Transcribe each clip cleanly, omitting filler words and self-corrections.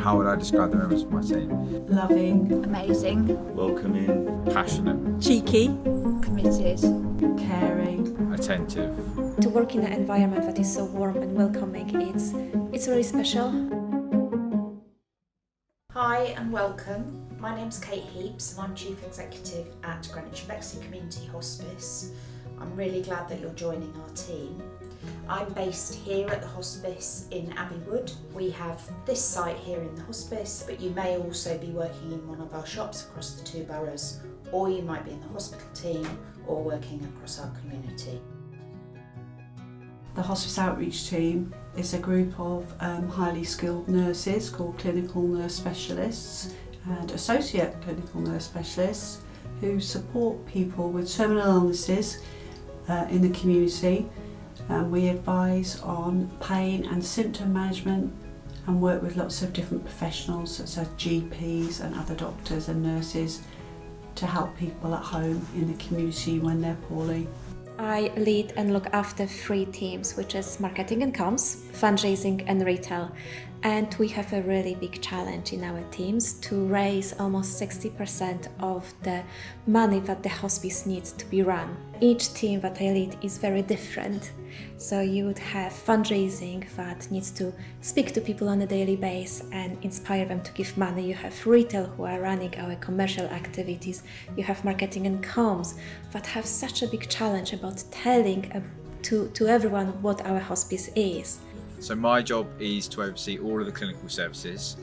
How would I describe the members of my team? Loving, amazing, welcoming, Passionate, cheeky, committed, caring, attentive. To work in an environment that is so warm and welcoming, it's really special. Hi and welcome. My name's Kate Heaps and I'm Chief Executive at Greenwich and Bexley Community Hospice. I'm really glad that you're joining our team. I'm based here at the hospice in Abbey Wood. We have this site here in the hospice, but you may also be working in one of our shops across the two boroughs, or you might be in the hospital team or working across our community. The hospice outreach team is a group of highly skilled nurses called clinical nurse specialists and associate clinical nurse specialists who support people with terminal illnesses in the community. We advise on pain and symptom management and work with lots of different professionals such as GPs and other doctors and nurses to help people at home in the community when they're poorly. I lead and look after 3 teams, which is marketing and comms, fundraising and retail. And we have a really big challenge in our teams to raise almost 60% of the money that the hospice needs to be run. Each team that I lead is very different. So you would have fundraising that needs to speak to people on a daily basis and inspire them to give money. You have retail who are running our commercial activities. You have marketing and comms that have such a big challenge about telling to everyone what our hospice is. So my job is to oversee all of the clinical services.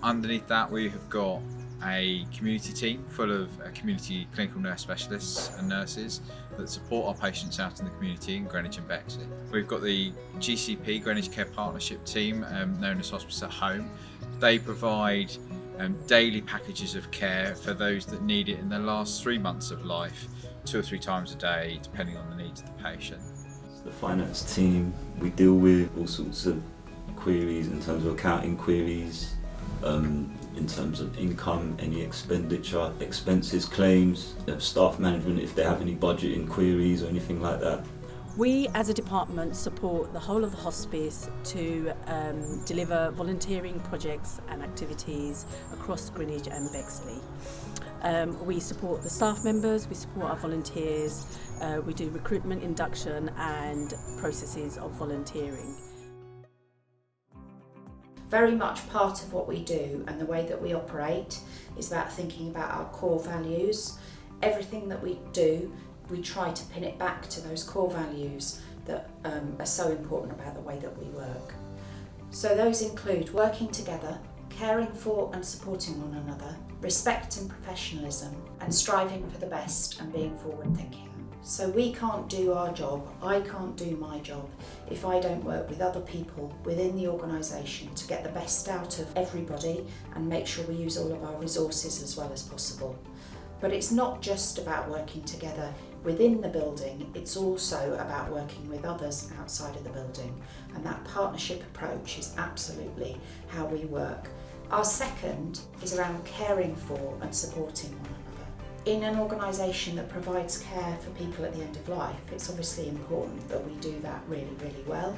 Underneath that we have got a community team full of community clinical nurse specialists and nurses that support our patients out in the community in Greenwich and Bexley. We've got the GCP, Greenwich Care Partnership team, known as Hospice at Home. They provide daily packages of care for those that need it in their last 3 months of life, 2 or 3 times a day, depending on the needs of the patient. The finance team, we deal with all sorts of queries in terms of accounting queries, in terms of income, any expenditure, expenses, claims, staff management if they have any budgeting queries or anything like that. We as a department support the whole of the hospice to deliver volunteering projects and activities across Greenwich and Bexley. We support the staff members, we support our volunteers, we do recruitment, induction and processes of volunteering. Very much part of what we do and the way that we operate is about thinking about our core values. Everything that we do, we try to pin it back to those core values that are so important about the way that we work. So those include working together, caring for and supporting one another, respect and professionalism, and striving for the best and being forward thinking. So we can't do our job, I can't do my job, if I don't work with other people within the organisation to get the best out of everybody and make sure we use all of our resources as well as possible. But it's not just about working together within the building, it's also about working with others outside of the building, and that partnership approach is absolutely how we work. Our second is around caring for and supporting one another. In an organisation that provides care for people at the end of life, it's obviously important that we do that really, really well,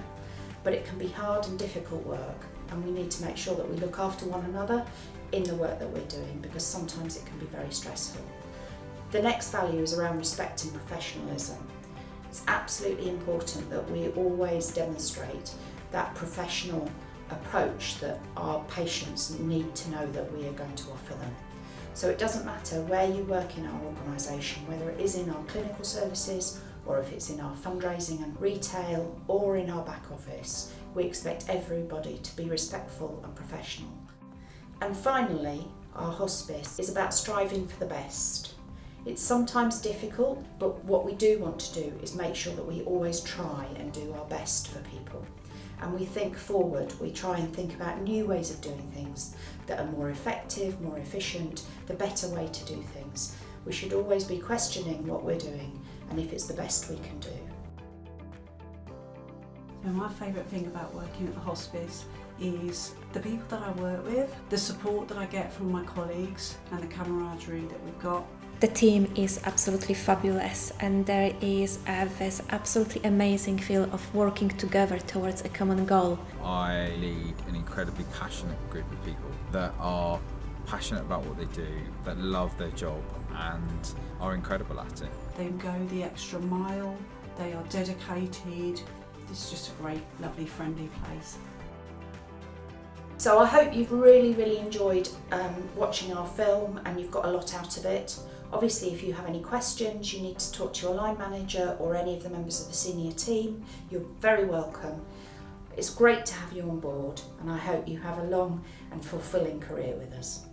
but it can be hard and difficult work, and we need to make sure that we look after one another in the work that we're doing, because sometimes it can be very stressful. The next value is around respect and professionalism. It's absolutely important that we always demonstrate that professional approach that our patients need to know that we are going to offer them. So it doesn't matter where you work in our organisation, whether it is in our clinical services or if it's in our fundraising and retail or in our back office, we expect everybody to be respectful and professional. And finally, our hospice is about striving for the best. It's sometimes difficult, but what we do want to do is make sure that we always try and do our best for people. And we think forward, we try and think about new ways of doing things that are more effective, more efficient, the better way to do things. We should always be questioning what we're doing and if it's the best we can do. So my favourite thing about working at the hospice is the people that I work with, the support that I get from my colleagues and the camaraderie that we've got. The team is absolutely fabulous, and there is this absolutely amazing feel of working together towards a common goal. I lead an incredibly passionate group of people that are passionate about what they do, that love their job and are incredible at it. They go the extra mile, they are dedicated. It's just a great, lovely, friendly place. So I hope you've really enjoyed watching our film and you've got a lot out of it. Obviously, if you have any questions, you need to talk to your line manager or any of the members of the senior team, you're very welcome. It's great to have you on board, and I hope you have a long and fulfilling career with us.